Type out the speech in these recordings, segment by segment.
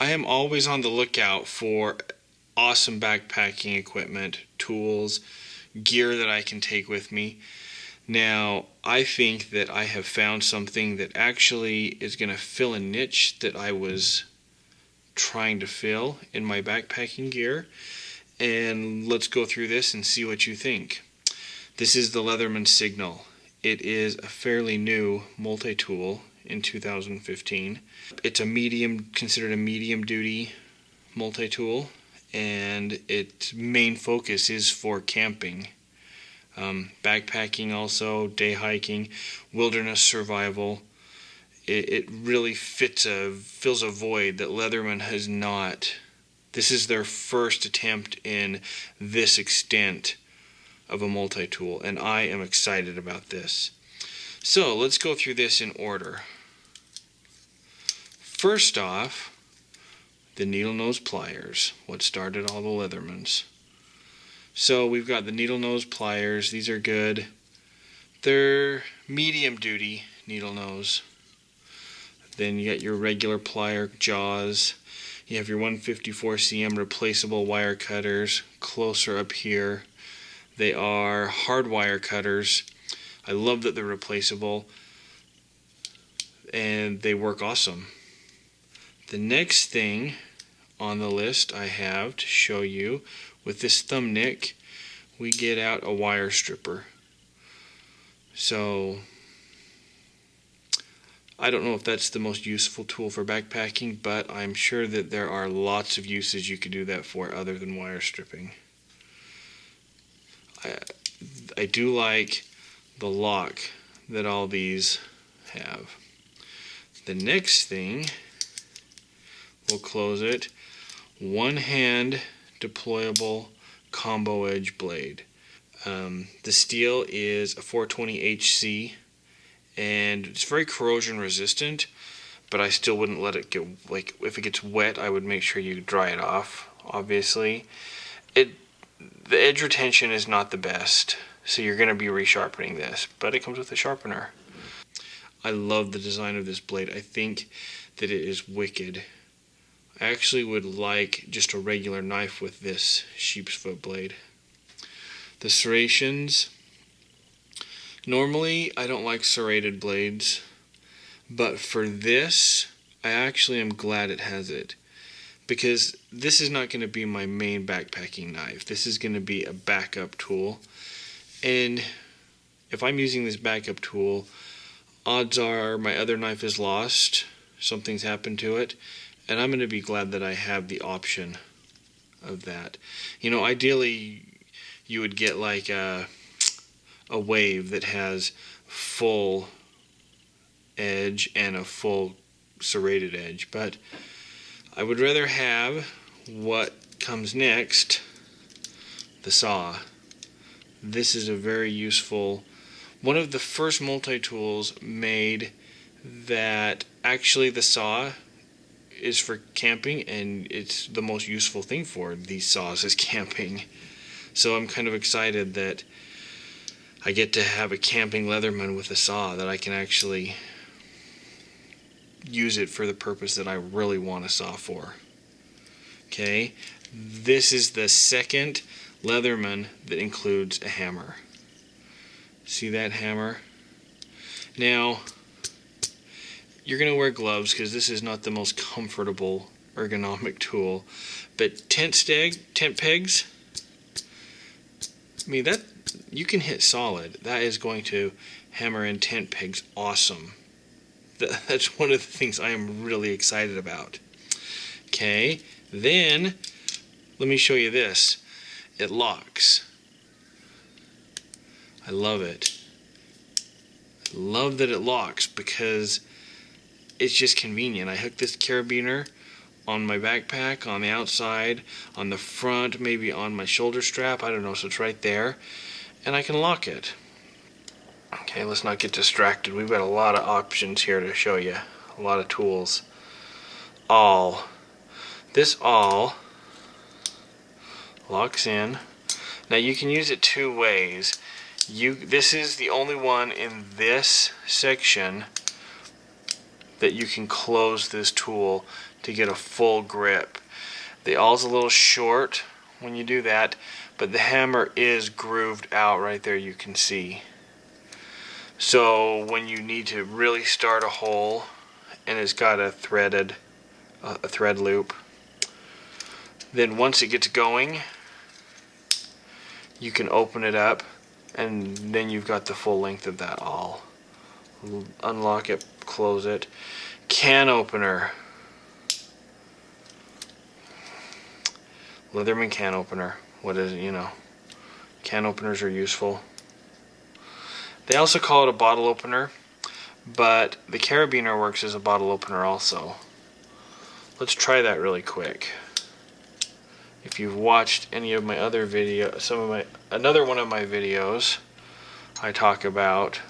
I am always on the lookout for awesome backpacking equipment, tools, gear that I can take with me. Now, I think that I have found something that actually is going to fill a niche that I was trying to fill in my backpacking gear. And let's go through this and see what you think. This is the Leatherman Signal. It is a fairly new multi-tool in 2015. It's considered a medium duty multi-tool, and its main focus is for camping. Backpacking also, day hiking, wilderness survival. It really fills a void that Leatherman has not. This is their first attempt in this extent of a multi-tool, and I am excited about this. So let's go through this in order. First off, the needle nose pliers, what started all the Leathermans. So we've got the needle nose pliers. These are good. They're medium duty needle nose. Then you got your regular plier jaws. You have your 154 cm replaceable wire cutters closer up here. They are hard wire cutters. I love that they're replaceable, and they work awesome. The next thing on the list I have to show you, with this thumb nick, we get out a wire stripper. So I don't know if that's the most useful tool for backpacking, but I'm sure that there are lots of uses you could do that for other than wire stripping. I do like the lock that all these have. The next thing, we'll close it, one hand deployable combo edge blade. The steel is a 420HC, and it's very corrosion resistant, but I still wouldn't let it get, like, if it gets wet, I would make sure you dry it off, obviously. The edge retention is not the best, so you're going to be resharpening this, but it comes with a sharpener. I love the design of this blade. I think that it is wicked. I actually would like just a regular knife with this sheep's foot blade. The serrations. Normally, I don't like serrated blades, but for this, I actually am glad it has it, because this is not going to be my main backpacking knife. This is going to be a backup tool, and if I'm using this backup tool, odds are my other knife is lost, something's happened to it, and I'm going to be glad that I have the option of that. You know, ideally, you would get like a wave that has full edge and a full serrated edge, but I would rather have what comes next, the saw. This is a very useful, one of the first multi-tools made that actually the saw is for camping, and it's the most useful thing for these saws is camping. So I'm kind of excited that I get to have a camping Leatherman with a saw that I can actually use it for the purpose that I really want a saw for. Okay, this is the second Leatherman that includes a hammer. See that hammer? Now, you're going to wear gloves because this is not the most comfortable ergonomic tool, but tent pegs, I mean, that you can hit solid. That is going to hammer in tent pegs awesome. That's one of the things I am really excited about. Okay, then let me show you this. It locks. I love it. I love that it locks because it's just convenient. I hook this carabiner on my backpack, on the outside, on the front, maybe on my shoulder strap, I don't know, so it's right there, and I can lock it. Okay, let's not get distracted. We've got a lot of options here to show you, a lot of tools. This awl locks in. Now you can use it two ways. This is the only one in this section that you can close this tool to get a full grip. The awl's a little short when you do that, but the hammer is grooved out right there, you can see. So when you need to really start a hole, and it's got a thread loop, then once it gets going, you can open it up, and then you've got the full length of that awl. Unlock it, close it. Can opener. Leatherman can opener. What is it, you know? Can openers are useful. They also call it a bottle opener, but the carabiner works as a bottle opener also. Let's try that really quick. If you've watched any of my other videos, another one of my videos, I talk about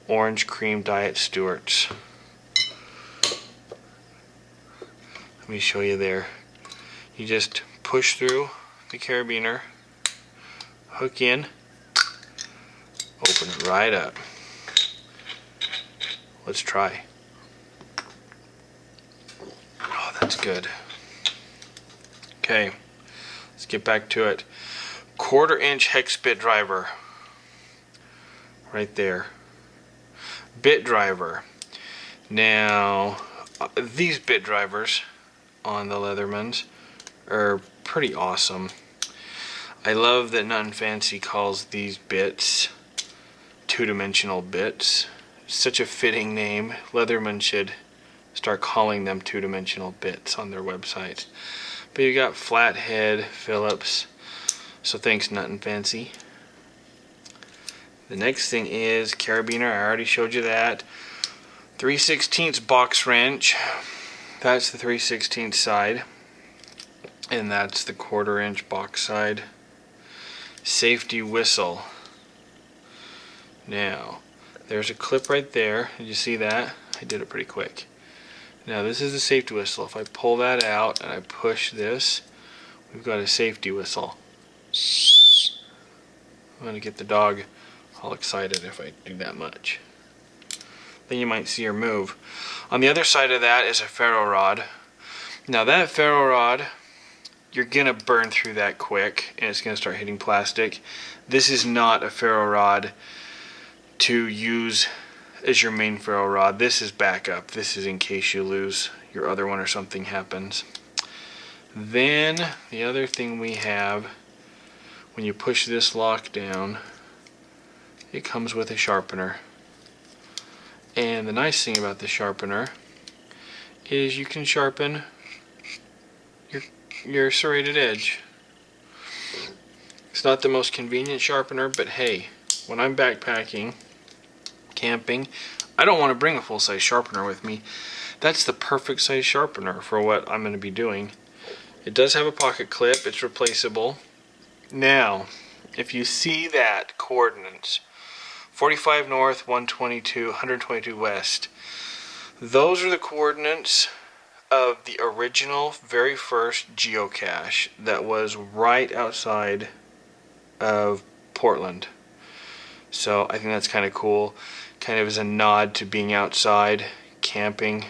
orange cream Diet Stewart's. Let me show you there. You just push through the carabiner, hook in, open it right up. Let's try. Oh, that's good. Okay, let's get back to it. 1/4-inch hex bit driver. Right there. Bit driver. Now, these bit drivers on the Leathermans are pretty awesome. I love that Nut and Fancy calls these bits two-dimensional bits. Such a fitting name. Leatherman should start calling them two-dimensional bits on their website. But you got flathead Phillips, so thanks Nut and Fancy. The next thing is carabiner. I already showed you that. 3/16 box wrench. That's the 3/16 side, and that's the 1/4-inch box side. Safety whistle. Now, there's a clip right there. Did you see that? I did it pretty quick. Now this is the safety whistle. If I pull that out and I push this, we've got a safety whistle. I'm going to get the dog all excited if I do that much. Then you might see her move. On the other side of that is a ferro rod. Now that ferro rod, you're going to burn through that quick and it's going to start hitting plastic. This is not a ferro rod to use as your main ferro rod. This is backup. This is in case you lose your other one or something happens. Then the other thing we have, when you push this lock down, it comes with a sharpener. And the nice thing about the sharpener is you can sharpen your serrated edge. It's not the most convenient sharpener, but hey, when I'm backpacking, camping, I don't want to bring a full-size sharpener with me. That's the perfect size sharpener for what I'm going to be doing. It does have a pocket clip. It's replaceable. Now, if you see that coordinates, 45 north, 122 west, those are the coordinates of the original, very first geocache that was right outside of Portland. So I think that's kind of cool. Kind of as a nod to being outside, camping,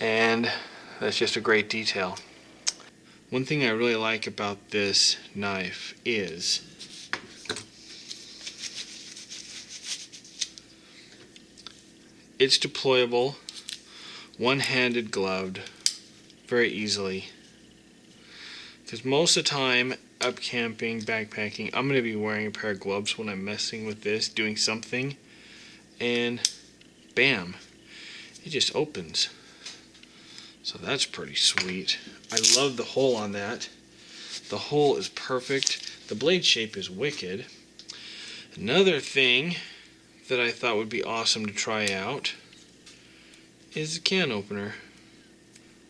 and that's just a great detail. One thing I really like about this knife is it's deployable, one-handed gloved, very easily. Because most of the time, up camping, backpacking, I'm going to be wearing a pair of gloves when I'm messing with this, doing something, and bam, it just opens. So that's pretty sweet. I love the hole on that. The hole is perfect. The blade shape is wicked. Another thing that I thought would be awesome to try out is a can opener.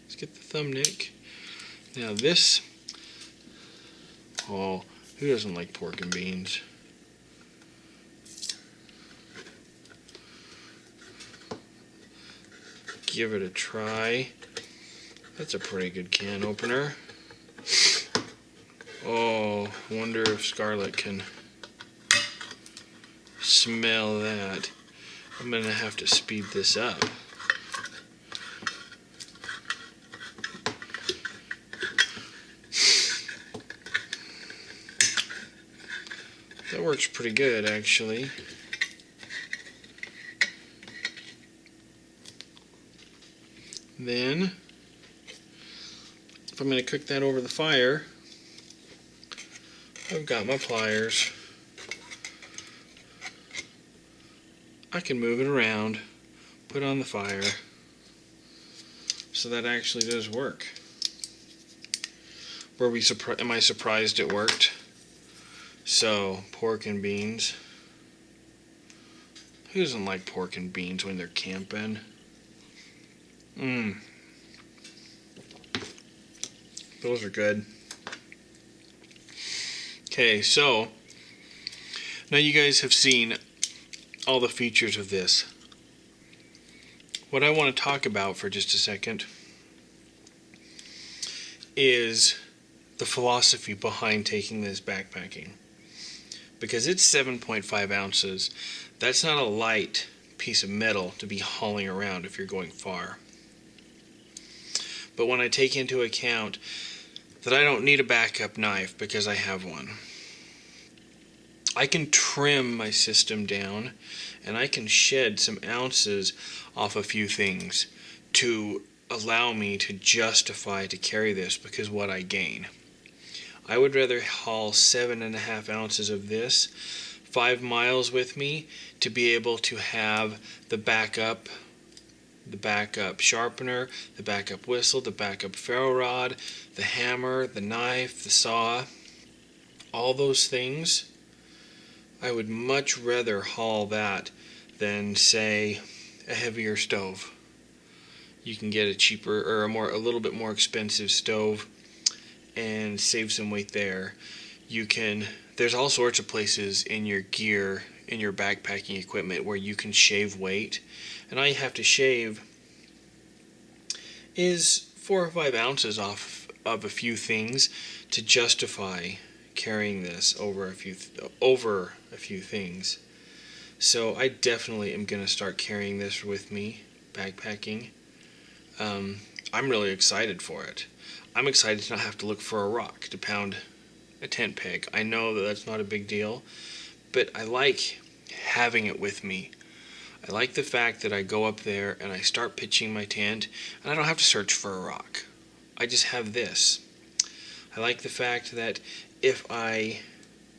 Let's get the thumb nick. Now this, oh, who doesn't like pork and beans? Give it a try. That's a pretty good can opener. Oh, wonder if Scarlett can smell that. I'm gonna have to speed this up. works pretty good, actually. Then, if I'm going to cook that over the fire, I've got my pliers. I can move it around, put it on the fire, so that actually does work. Am I surprised it worked? So, pork and beans. Who doesn't like pork and beans when they're camping? Those are good. Okay, so now you guys have seen all the features of this. What I want to talk about for just a second is the philosophy behind taking this backpacking. Because it's 7.5 ounces. That's not a light piece of metal to be hauling around if you're going far. But when I take into account that I don't need a backup knife because I have one, I can trim my system down and I can shed some ounces off a few things to allow me to justify to carry this because what I gain. I would rather haul 7.5 ounces of this 5 miles with me to be able to have the backup sharpener, the backup whistle, the backup ferro rod, the hammer, the knife, the saw, all those things. I would much rather haul that than, say, a heavier stove. You can get a cheaper or a little bit more expensive stove and save some weight there. There's all sorts of places in your gear, in your backpacking equipment, where you can shave weight, and all you have to shave is 4 or 5 ounces off of a few things to justify carrying this over a few things. So I definitely am going to start carrying this with me, backpacking. I'm really excited for it. I'm excited to not have to look for a rock to pound a tent peg. I know that that's not a big deal, but I like having it with me. I like the fact that I go up there and I start pitching my tent and I don't have to search for a rock. I just have this. I like the fact that if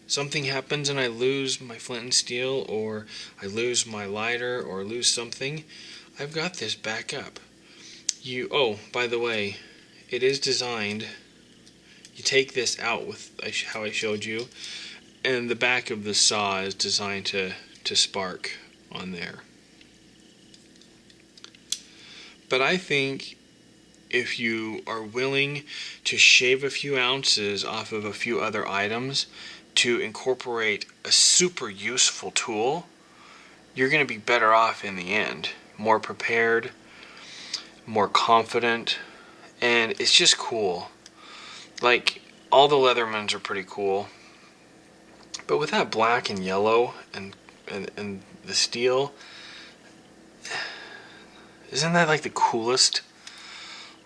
something happens and I lose my flint and steel, or I lose my lighter, or lose something, I've got this back up. By the way, it is designed, you take this out with how I showed you, and the back of the saw is designed to spark on there. But I think if you are willing to shave a few ounces off of a few other items to incorporate a super useful tool, you're going to be better off in the end. More prepared, more confident, and it's just cool. Like, all the Leathermans are pretty cool, but with that black and yellow and the steel, isn't that like the coolest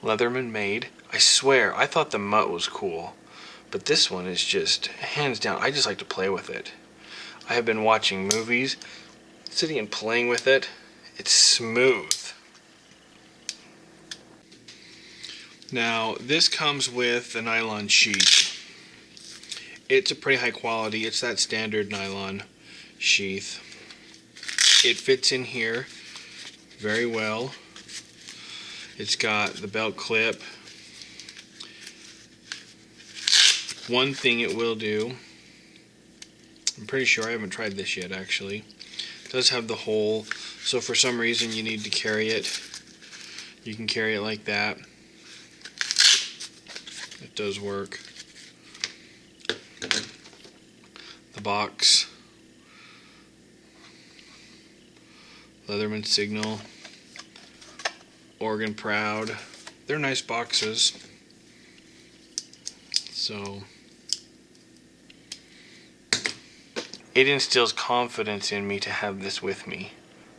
Leatherman made? I swear, I thought the Mutt was cool, but this one is just hands down. I just like to play with it. I have been watching movies, sitting and playing with it. It's smooth. Now, this comes with a nylon sheath. It's a pretty high quality. It's that standard nylon sheath. It fits in here very well. It's got the belt clip. One thing it will do, I'm pretty sure, I haven't tried this yet actually, it does have the hole, so for some reason you need to carry it, you can carry it like that. It does work. The box, Leatherman Signal, Oregon Proud. They're nice boxes. So it instills confidence in me to have this with me,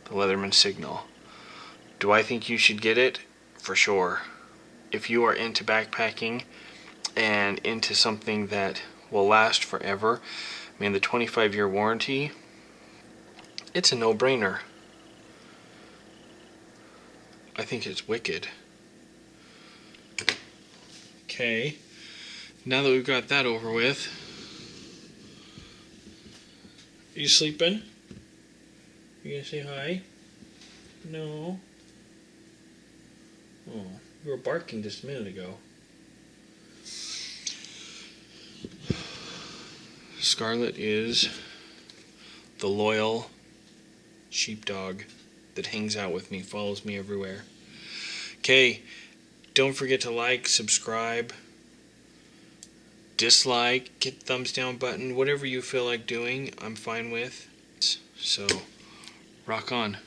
the Leatherman Signal. Do I think you should get it? For sure. If you are into backpacking and into something that will last forever, I mean, the 25-year warranty, it's a no-brainer. I think it's wicked. Okay, now that we've got that over with, are you sleeping? You gonna say hi? No. Oh, you were barking just a minute ago. Scarlet is the loyal sheepdog that hangs out with me, follows me everywhere. Okay, don't forget to like, subscribe, dislike, hit the thumbs down button, whatever you feel like doing, I'm fine with. So, rock on.